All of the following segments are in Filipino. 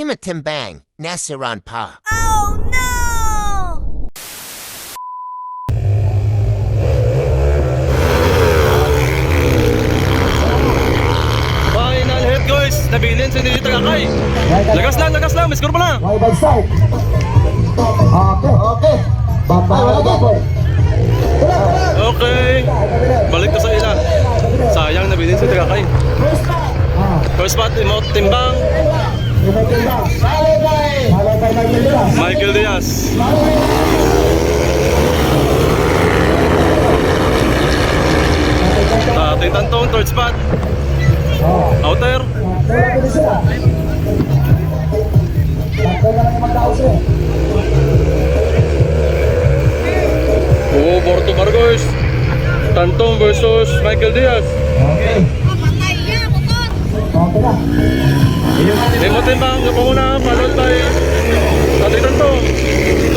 Timatimbang, Nasiran Pa. Oh no! Final hit guys, nabilin si Nito Tagakay. Lagas lang, may score pa lang. Why by side? Okay. Babae. Okay, balik to sa ila. Sayang nabilin si Tagakay. First spot, Imot Timbang, Michael Diaz. Tatay Tantong, third spot. Outer. Oh, Borto Bargos. Tantong versus Michael Diaz. Patay yan, motor! Imot Timbang, napanguna, followed by Tatay Tantong,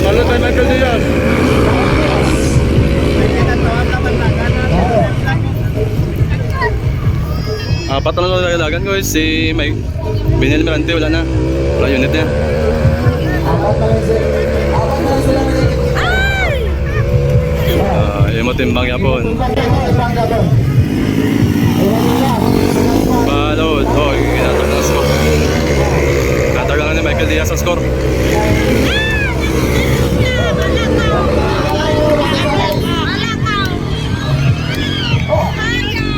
followed by Michael Diaz. Apat na lang nagalagan ko si Mike Binel Mirante, wala na. Wala unit niya. Yung matimbang yapon. Balod. Oh, ginatag na score. Natagal ni Michael Diaz sa score.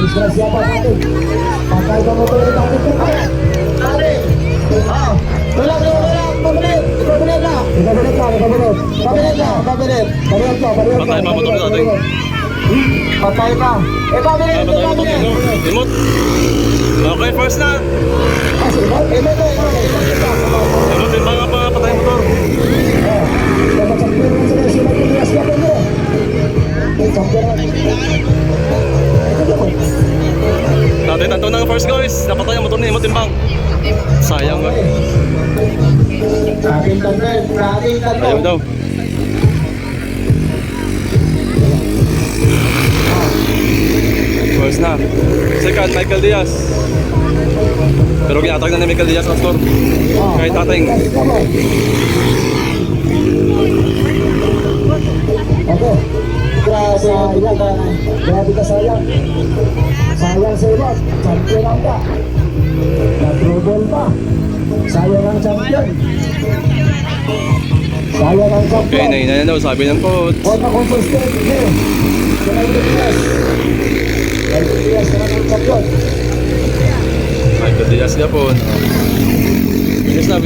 Disgrasiapa natin. Patay ka mo ito rin natin. Tulang. Pabilit na. Patay pa motor natin. Patay ka. Pabilit. Imot. Okay, first na. Imot, timbang nga pa patay motor. Tatay Tantong ng first guys. Napatay ang motor ni Imot Timbang. Sayang ba? Ayaw daw. First na. Second, Michael Diaz. Pero ginatag na ni Michael Diaz ang score. Kahit ating. Okay. Grabe ka sayang. Sayang sa iba. Champion ang ka. Nag-trouble pa. Sayang ang champion. Sayang ang champion. Okay, naina na daw. Sabi ng coach. Huwag na consistent. Ayos naman ang champion. Michael Diaz yapon. Binis na.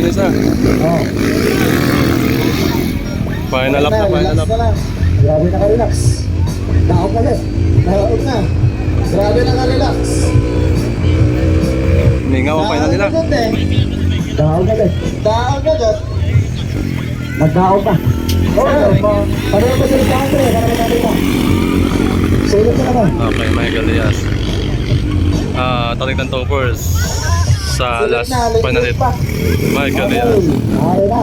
Final lap. Grabe naka-relax. Daog na. Grabe naka-relax. Ningaw ang final nila. Daog na. Nagdaog na. Pareho pa sila sa Andre. Sulit na naman. Okay, Michael Diaz. Tatay Tantong first sa last final hit. Michael Diaz. Ari na.